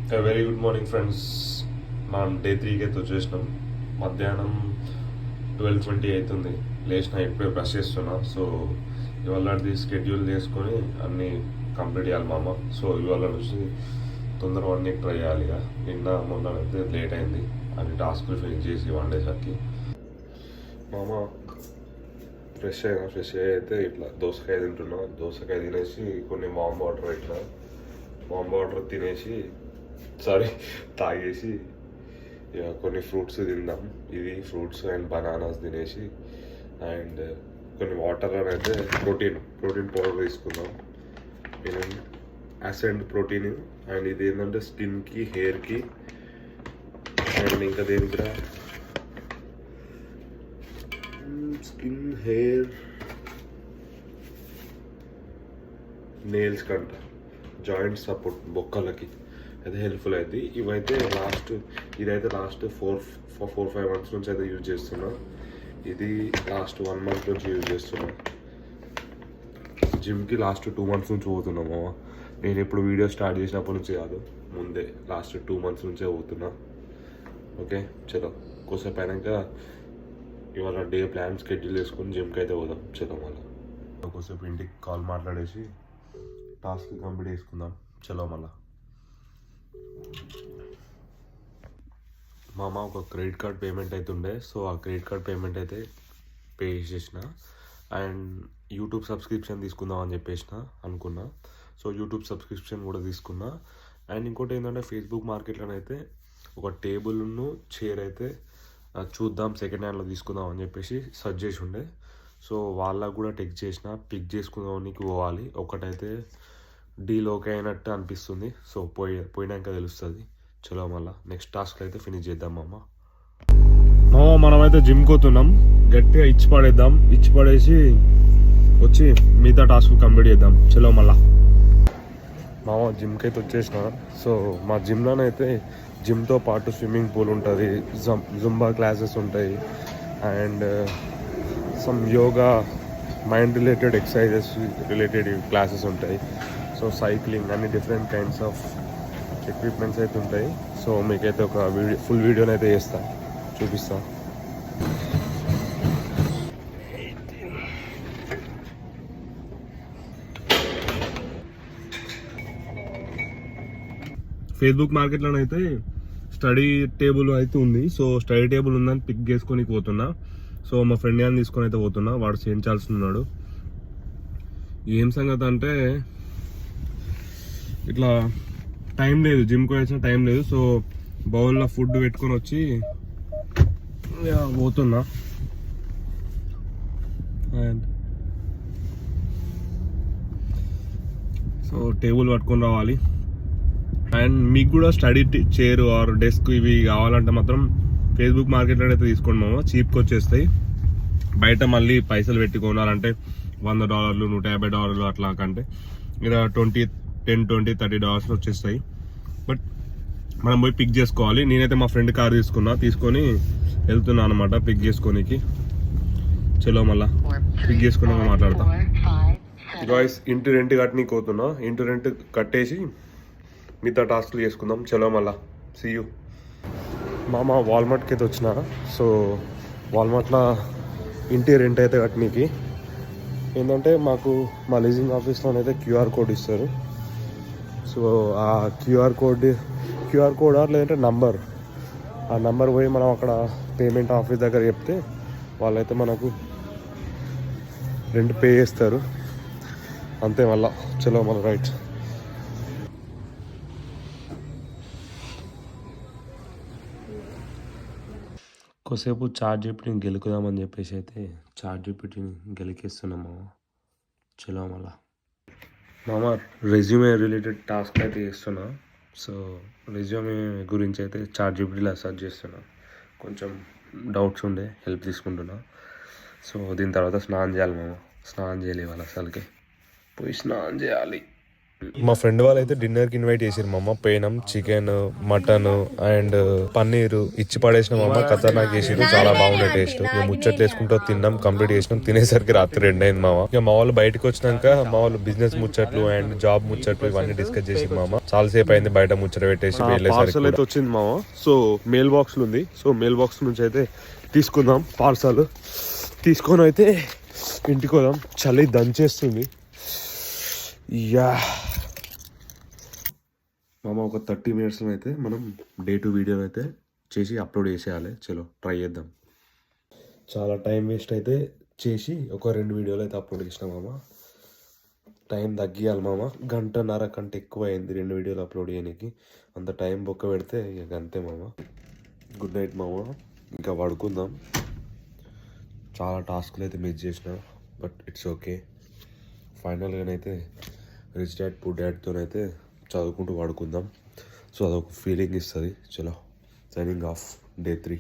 Very good morning friends. మనం day 3కి అయితే వచ్చేసినాం. మధ్యాహ్నం 12:20 అవుతుంది. లేచిన ఇప్పుడే బ్రష్ చేస్తున్నా. సో ఇవాళది షెడ్యూల్ చేసుకొని అన్నీ కంప్లీట్ చేయాలి మామ. సో ఇవాళ నుంచి తొందరగా అన్నీ ట్రై చేయాలి. ఇక నిన్న మొన్న అయితే లేట్ అయింది అన్ని టాస్క్లు ఫినిష్ చేసి వన్ డేసరికి. మామ ఫ్రెష్ అయ్యి అయితే ఇట్లా దోసకాయ తింటున్నా. దోసకాయ తినేసి కొన్ని వామ్ వాటర్ తినేసి తాగేసి ఇక కొన్ని ఫ్రూట్స్ తిందాం. ఇది ఫ్రూట్స్ అండ్ బనానాస్ తినేసి అండ్ కొన్ని వాటర్ అని అయితే ప్రోటీన్ పౌడర్ తీసుకుందాం. అసెండ్ ప్రోటీన్ అండ్ ఇది ఏంటంటే స్కిన్కి హెయిర్కి అండ్ ఇంకా దేనికి స్కిన్ హెయిర్ నెయిల్స్ కంట జాయింట్ సపోర్ట్ బొక్కలకి అయితే హెల్ప్ఫుల్ అయింది. ఇదైతే లాస్ట్ 4-5 months నుంచి అయితే యూజ్ చేస్తున్నా. ఇది లాస్ట్ 1 month నుంచి యూజ్ చేస్తున్నా. జిమ్కి లాస్ట్ 2 months నుంచి పోతున్నాము. నేను ఇప్పుడు వీడియో స్టార్ట్ చేసినప్పటి నుంచి కాదు, ముందే లాస్ట్ 2 months నుంచే పోతున్నా. ఓకే చలో, కోసేపు అయినాక ఇవాళ డే ప్లాన్ షెడ్యూల్ చేసుకొని జిమ్కి అయితే పోదాం. చలో మళ్ళీ కోసేపు ఇంటికి కాల్ మాట్లాడేసి టాస్క్ కంప్లీట్ చేసుకుందాం. చలో మళ్ళీ మామ ఒక క్రెడిట్ కార్డ్ పేమెంట్ అయితే ఉండే. సో ఆ క్రెడిట్ కార్డ్ పేమెంట్ అయితే పే చేసేసిన అండ్ యూట్యూబ్ సబ్స్క్రిప్షన్ తీసుకుందాం అని అనుకున్నా. సో యూట్యూబ్ సబ్స్క్రిప్షన్ కూడా తీసుకున్నా. అండ్ ఇంకోటి ఏంటంటే ఫేస్బుక్ మార్కెట్లోనైతే ఒక టేబుల్ను చైర్ అయితే చూద్దాం సెకండ్ హ్యాండ్లో తీసుకుందాం అని సర్చ్ చేసి ఉండే. సో వాళ్ళకు కూడా టెక్స్ట్ చేసిన, పిక్ చేసుకుందాం పోవాలి. ఒకటైతే డీల్ ఓకే అయినట్టు అనిపిస్తుంది. సో పోయినాక తెలుస్తుంది. చలో మళ్ళీ నెక్స్ట్ టాస్క్ అయితే ఫినిష్ చేద్దాం మామ. మనమైతే జిమ్కి పోతున్నాం. గట్టిగా ఇచ్చి పడేసి వచ్చి మిగతా టాస్క్ కంప్లీట్ చేద్దాం. చలో మళ్ళా మామ జిమ్కి అయితే వచ్చేసిన. సో మా జిమ్లోనైతే జిమ్తో పాటు స్విమ్మింగ్ పూల్ ఉంటుంది, జుంబా క్లాసెస్ ఉంటాయి and some yoga mind related exercises related classes ఉంటాయి. సో సైక్లింగ్ అన్ని డిఫరెంట్ కైండ్స్ ఆఫ్ ఎక్విప్మెంట్స్ అయితే ఉంటాయి. సో మీకైతే ఒక ఫుల్ వీడియోని అయితే చూపిస్తా. ఫేస్బుక్ మార్కెట్లోనైతే స్టడీ టేబుల్ అయితే ఉంది. సో స్టడీ టేబుల్ ఉందని పిక్ చేసుకొని పోతున్నా. సో మా ఫ్రెండ్ అని తీసుకొని అయితే పోతున్నా. వాడు చేయించాల్సి ఉన్నాడు. ఏం సంగతి అంటే ఇట్లా టైం లేదు, జిమ్కి వచ్చిన టైం లేదు. సో బౌల్లో ఫుడ్ పెట్టుకొని వచ్చి పోతున్నా. అండ్ సో టేబుల్ పట్టుకొని రావాలి. అండ్ మీకు కూడా స్టడీ చైర్ ఆర్ డెస్క్ ఇవి కావాలంటే మాత్రం ఫేస్బుక్ మార్కెట్లో అయితే తీసుకోండి మామ, చీప్కి వచ్చేస్తాయి. బయట మళ్ళీ పైసలు పెట్టి కొనాలంటే $100, $150 అట్లా కంటే ఇలా $10-20-30 వచ్చేస్తాయి. బట్ మనం పోయి పిక్ చేసుకోవాలి. నేనైతే మా ఫ్రెండ్ కార్ తీసుకొని వెళ్తున్నా అనమాట పిక్ చేసుకోనికి. చలో మళ్ళా పిక్ చేసుకున్నాక మాట్లాడతా. గాయ్స్ ఇంటి రెంట్ కట్టనీకి పోతున్నా. ఇంటి రెంట్ కట్టేసి మిగతా టాస్క్లు చేసుకుందాం. చలో మళ్ళా సీ యూ. మామ వాల్మార్ట్కి అయితే వచ్చిన. సో వాల్మార్ట్లో ఇంటి రెంట్ అయితే కట్టనీకి ఏంటంటే మాకు మా లీజింగ్ ఆఫీస్లోనైతే QR కోడ్ ఇస్తారు. సో ఆ QR కోడ్ లేదంటే ఆ నంబర్ పోయి మనం అక్కడ పేమెంట్ ఆఫీస్ దగ్గర చెప్తే వాళ్ళైతే మనకు రెంట్ పే చేస్తారు. అంతే మళ్ళా. చలో మళ్ళీ రైట్. కొద్దిసేపు ChatGPTని గెలుకుదామని అయితే ChatGPTని గెలికేస్తున్నాము. చలో మళ్ళా మామ రెజ్యూమే రిలేటెడ్ టాస్క్ అయితే చేస్తున్నా. సో రెజ్యూమే గురించి అయితే ChatGPTలో సెర్చ్ చేస్తున్నా. కొంచెం డౌట్స్ ఉండే హెల్ప్ తీసుకుంటున్నా. సో దీని తర్వాత స్నానం చేయాలి మామ. స్నానం చేయలే వాళ్ళు అసలుకి పోయి స్నానం చేయాలి. మా ఫ్రెండ్ వాళ్ళు అయితే డిన్నర్ కి ఇన్వైట్ చేసారు మా అమ్మ. పోయినాం, చికెన్, మటన్ అండ్ పన్నీర్ ఇచ్చి పడేసిన మా అమ్మ. ఖతర్నాక్ చేసారు, చాలా బాగుండే టేస్ట్. ఇక ముచ్చట్లు వేసుకుంటూ తిన్నాం, కంప్లీట్ చేసినాం. తినేసరికి రాత్రి 2 అయింది మామ. ఇక మా వాళ్ళు బయటకు వచ్చినాక మా వాళ్ళు బిజినెస్ ముచ్చట్లు అండ్ జాబ్ ముచ్చట్లు ఇవన్నీ డిస్కస్ చేసి మామ. చాలా సేపు అయింది బయట ముచ్చట పెట్టేసి పార్సల్ అయితే వచ్చింది మామ. సో మెయిల్ బాక్స్ ఉంది. సో మెయిల్ బాక్స్ నుంచి అయితే తీసుకుందాం పార్సల్. తీసుకొని అయితే ఇంటికి పోదాం. చలి దంచేస్తుంది. యా మామ, ఒక 30 మినిట్స్లో అయితే మనం డే 2 వీడియో అయితే చేసి అప్లోడ్ చేసేయాలి. చలో ట్రై చేద్దాం. చాలా టైం వేస్ట్ అయితే చేసి ఒక 2 వీడియోలు అయితే అప్లోడ్ చేసినా మామ. టైం తగ్గియాలి మామ. 1.5 గంట ఎక్కువ అయింది 2 వీడియోలు అప్లోడ్ చేయడానికి. అంత టైం బొక్క పెడితే ఇక అంతే మామ. గుడ్ నైట్ మామ. ఇంకా పడుకుందాం. చాలా టాస్క్లు అయితే మిస్ చేసిన, బట్ ఇట్స్ ఓకే. ఫైనల్గానైతే రిచ్ డాడ్ పూర్ డాడ్తోనైతే చదువుకుంటూ పడుకుందాం. సో అదొక ఫీలింగ్ ఇస్తుంది. చలో సైనింగ్ ఆఫ్ డే 3.